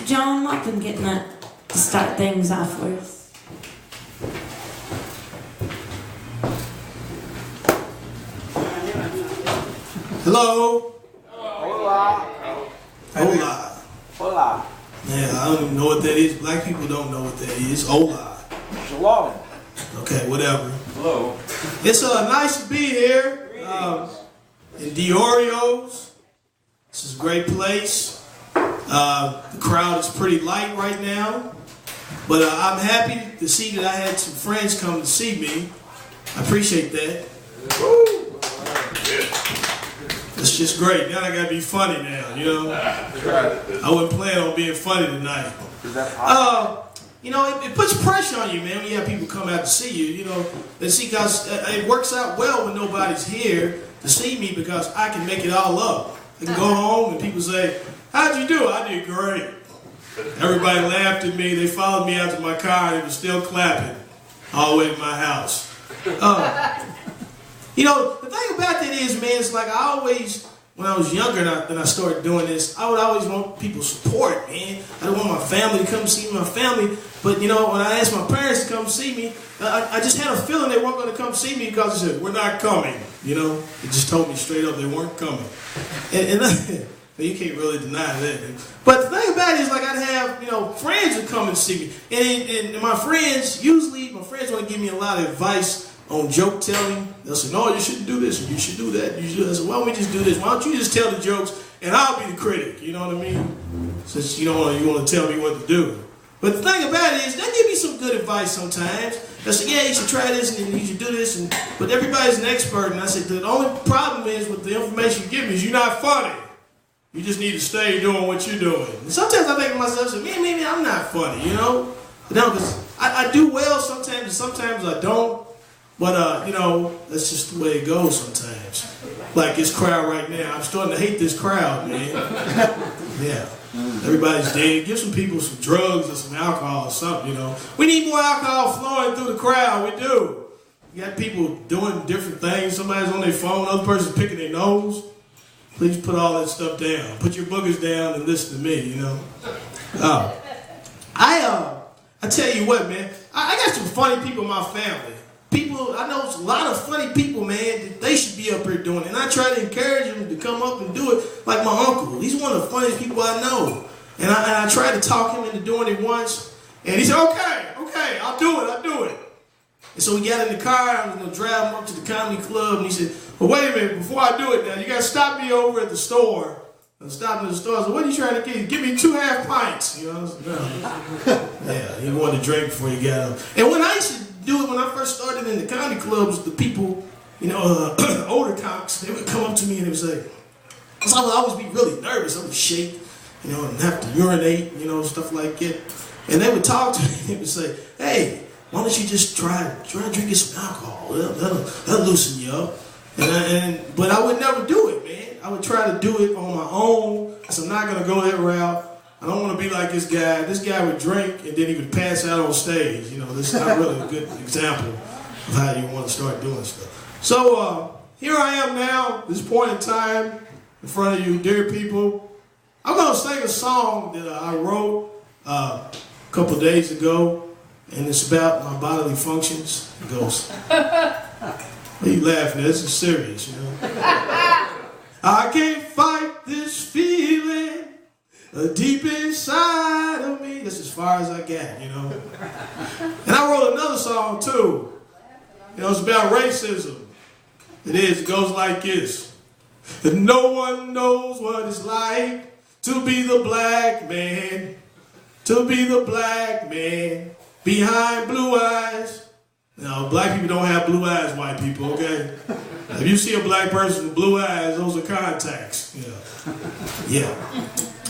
Mr. John Maupin getting up to start things off for us. Hello. Hola. Hola. Hola. Yeah, I don't even know what that is. Black people don't know what that is. Hola. Shalom. Okay, whatever. Hello. It's nice to be here in Diorio's. This is a great place. The crowd is pretty light right now, but I'm happy to see that I had some friends come to see me. I appreciate that. Woo. It's just great. Now I gotta be funny now, you know. I wasn't planning on being funny tonight. You know, it puts pressure on you, man, when you have people come out to see you, you know. And see, because it works out well when nobody's here to see me because I can make it all up. I can go home and people say, how'd you do? I did great. Everybody laughed at me. They followed me out to my car and they were still clapping all the way to my house. You know, the thing about that is, man, it's like I always, when I was younger and I started doing this, I would always want people's support, man. I didn't want my family to come see my family. But, you know, when I asked my parents to come see me, I just had a feeling they weren't going to come see me because they said, we're not coming. You know, they just told me straight up they weren't coming. And you can't really deny that. But the thing about it is, like, I'd have, you know, friends would come and see me. And my friends, usually, my friends want to give me a lot of advice on joke telling. They'll say, no, you shouldn't do this, and you should do that. You should. I said, why don't we just do this? Why don't you just tell the jokes, and I'll be the critic, you know what I mean? Since you want to tell me what to do. But the thing about it is, they give me some good advice sometimes. They say, yeah, you should try this, and you should do this, but everybody's an expert. And I said, the only problem is with the information you give me is you're not funny. You just need to stay doing what you're doing. And sometimes I think to myself, man, maybe I'm not funny, you know? But no, because I do well sometimes, and sometimes I don't. But, you know, that's just the way it goes sometimes. Like this crowd right now. I'm starting to hate this crowd, man. Yeah. Everybody's dead. Give some people some drugs or some alcohol or something, you know. We need more alcohol flowing through the crowd. We do. You got people doing different things. Somebody's on their phone. Another person's picking their nose. Please put all that stuff down. Put your boogers down and listen to me, you know. I tell you what, man. I got some funny people in my family. People, I know a lot of funny people, man, that they should be up here doing it. And I try to encourage them to come up and do it like my uncle. He's one of the funniest people I know. And I tried to talk him into doing it once. And he said, okay, I'll do it. And so we got in the car, I was going to drive him up to the comedy club. And he said, well, wait a minute, before I do it now, you got to stop me over at the store. I stopped at the store. I said, what are you trying to get? Give me 2 half pints. You know, I said, no. Yeah, he wanted to drink before he got up. And when I used to do it, when I first started in the comedy clubs, the people, you know, older comics, they would come up to me and they would say, so I would always be really nervous. I would shake, you know, and have to urinate, you know, stuff like that. And they would talk to me and they would say, hey, why don't you just try drinking some alcohol? That'll loosen you up. But I would never do it, man. I would try to do it on my own. So I'm not going to go that route. I don't want to be like this guy. This guy would drink and then he would pass out on stage. You know, this is not really a good example of how you want to start doing stuff. So here I am now, this point in time, in front of you, dear people. I'm going to sing a song that I wrote a couple days ago, and it's about my bodily functions. It goes, what are you laughing at? This is serious, you know. I can't fight this feeling deep inside of me. That's as far as I got, you know. And I wrote another song too. You know, it's about racism. It is. It goes like this. No one knows what it's like to be the black man. To be the black man behind blue eyes. Now, black people don't have blue eyes, white people, okay? If you see a black person with blue eyes, those are contacts. Yeah.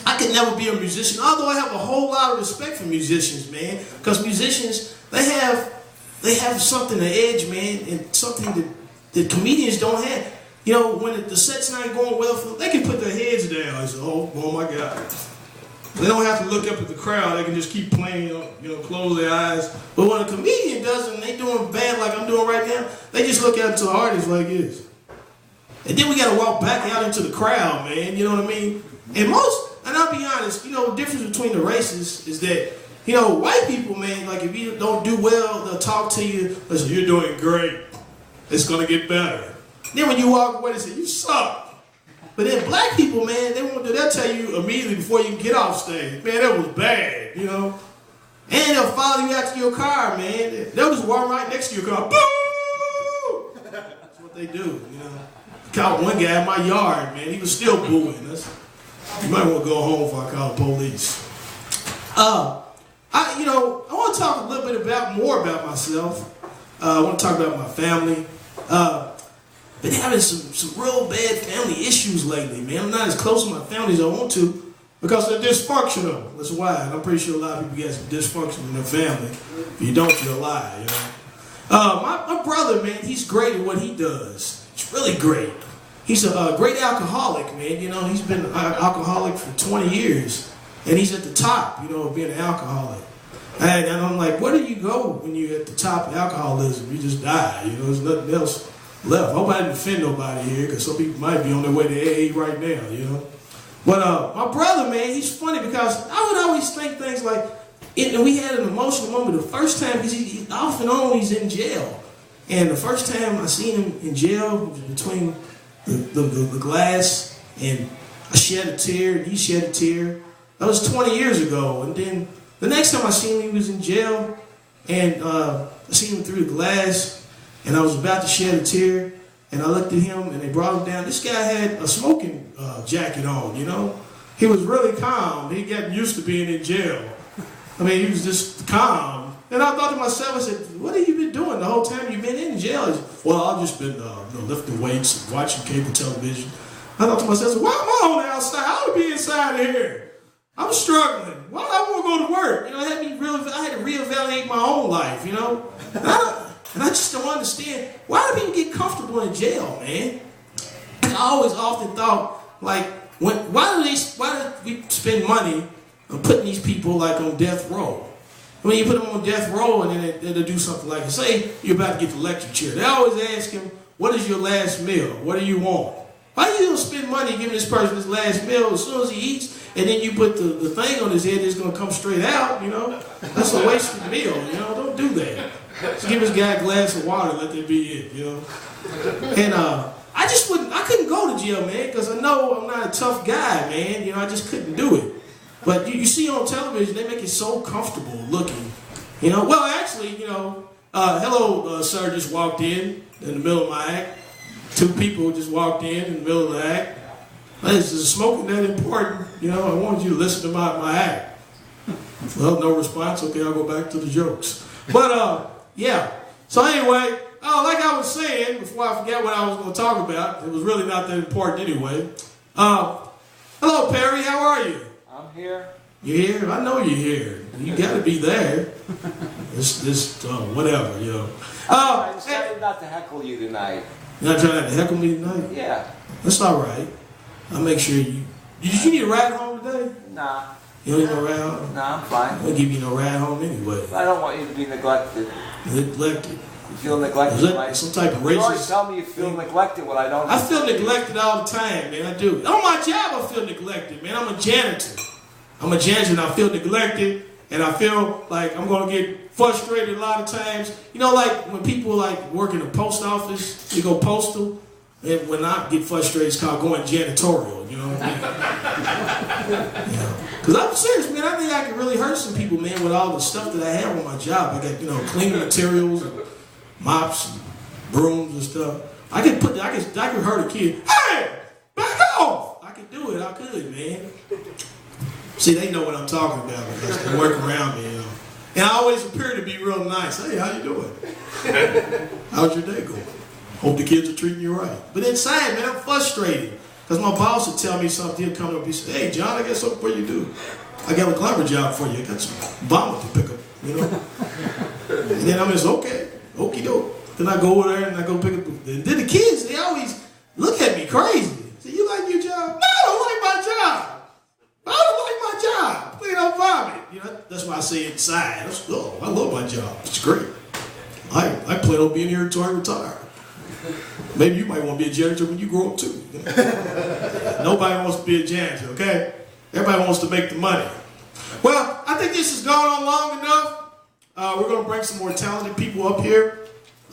I could never be a musician, although I have a whole lot of respect for musicians, man. Because musicians, they have something to edge, man, and something that comedians don't have. You know, when the set's not going well for them, they can put their heads down and say, oh my God. They don't have to look up at the crowd. They can just keep playing, you know, close their eyes. But when a comedian does it and they doing bad like I'm doing right now, they just look out to the audience like this. And then we got to walk back out into the crowd, man. You know what I mean? And I I'll be honest, you know, the difference between the races is that, you know, white people, man, like if you don't do well, they'll talk to you. They say, you're doing great. It's going to get better. Then when you walk away, they say, you suck. But then black people, man, they'll tell you immediately before you get off stage, man, that was bad, you know. And they'll follow you out to your car, man. They'll just walk right next to your car. Boo! That's what they do, you know. I caught one guy in my yard, man. He was still booing. You might want to go home before I call the police. I want to talk a little bit more about myself. I want to talk about my family. Been having some real bad family issues lately, man. I'm not as close to my family as I want to because they're dysfunctional. That's why. And I'm pretty sure a lot of people get some dysfunction in their family. If you don't, you're a liar, you know. My brother, man, he's great at what he does. He's really great. He's a great alcoholic, man. You know, he's been an alcoholic for 20 years. And he's at the top, you know, of being an alcoholic. And I'm like, where do you go when you're at the top of alcoholism? You just die, you know, there's nothing else left. I hope I didn't offend nobody here, because some people might be on their way to AA right now, you know. But my brother, man, he's funny because I would always think things like, and we had an emotional moment the first time, because he off and on he's in jail. And the first time I seen him in jail, between the glass, and I shed a tear, and he shed a tear. That was 20 years ago. And then the next time I seen him, he was in jail, and I seen him through the glass, and I was about to shed a tear, and I looked at him, and they brought him down. This guy had a smoking jacket on, you know. He was really calm. He got used to being in jail. I mean, he was just calm. And I thought to myself, I said, what have you been doing the whole time you've been in jail? He said, well, I've just been lifting weights and watching cable television. I thought to myself, why am I on the outside? I ought to be inside of here. I'm struggling. Why do I want to go to work? You know, I had to reevaluate my own life, you know. And I just don't understand, why do people get comfortable in jail, man? I always often thought, like, why do we spend money on putting these people like on death row? I mean, you put them on death row, and then they'll do something like, say you're about to get the electric chair. They always ask him, what is your last meal? What do you want? Why do you don't spend money giving this person his last meal as soon as he eats, and then you put the thing on his head that's going to come straight out, you know? That's a wasted meal, you know? Don't do that. Just give this guy a glass of water and let that be it, you know? And I couldn't go to jail, man, because I know I'm not a tough guy, man. You know, I just couldn't do it. But you see on television, they make it so comfortable looking, you know? Well, actually, you know, hello, sir just walked in the middle of my act. Two people just walked in the middle of the act. Is smoking that important? You know, I wanted you to listen to my act. Well, no response. Okay, I'll go back to the jokes. But, yeah. So anyway, like I was saying, before I forget what I was going to talk about, it was really not that important anyway. Hello, Perry. How are you? I'm here. You're here? I know you're here. You got to be there. Whatever, you know. I decided not to heckle you tonight. You're not trying to heckle me tonight? Yeah. That's all right. I'll make sure you... Did you need a ride home today? Nah. You don't need no ride home? Nah, I'm fine. I won't give you no ride home anyway. I don't want you to be neglected. Neglected? You feel neglected? Is that some type of racist? You always tell me you feel neglected when I don't. I feel neglected all the time, man. I do. On my job, I feel neglected, man. I'm a janitor. I'm a janitor and I feel neglected. And I feel like I'm going to get frustrated a lot of times. You know, like when people like work in the post office, they go postal. And when I get frustrated, it's called going janitorial, you know what I mean? Because I'm serious, man. I think I can really hurt some people, man, with all the stuff that I have on my job. I got, you know, cleaning materials and mops and brooms and stuff. I can hurt a kid. Hey, back off! I can do it. I could, man. See, they know what I'm talking about because they work around me, you know. And I always appear to be real nice. Hey, how you doing? How's your day going? Hope the kids are treating you right. But inside, man, I'm frustrated. Because my boss would tell me something. He'd come up and say, hey, John, I got something for you to do. I got a clever job for you. I got some vomit to pick up, you know. And then I'm just, okay, okie doke. Then I go over there and I go pick up. Then the kids, they always look at me crazy. Say, you like your job? No, I don't like my job. I don't like my job. Clean up vomit. You know, that's why I say inside. I love my job. It's great. I plan on being here until I retire. Maybe you might want to be a janitor when you grow up too. You know? Nobody wants to be a janitor, okay? Everybody wants to make the money. Well, I think this has gone on long enough. We're going to bring some more talented people up here.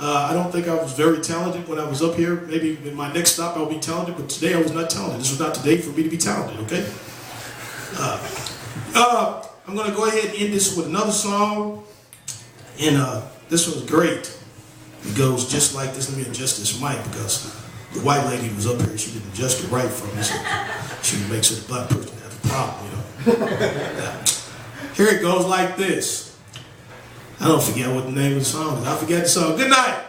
I don't think I was very talented when I was up here. Maybe in my next stop I'll be talented, but today I was not talented. This was not the day for me to be talented, okay? I'm going to go ahead and end this with another song. And this one's great. It goes just like this. Let me adjust this mic because the white lady was up here. She didn't adjust it right for me. So she makes it a black person have a problem, you know. Here it goes like this. I don't forget what the name of the song is. I forget the song. Good night.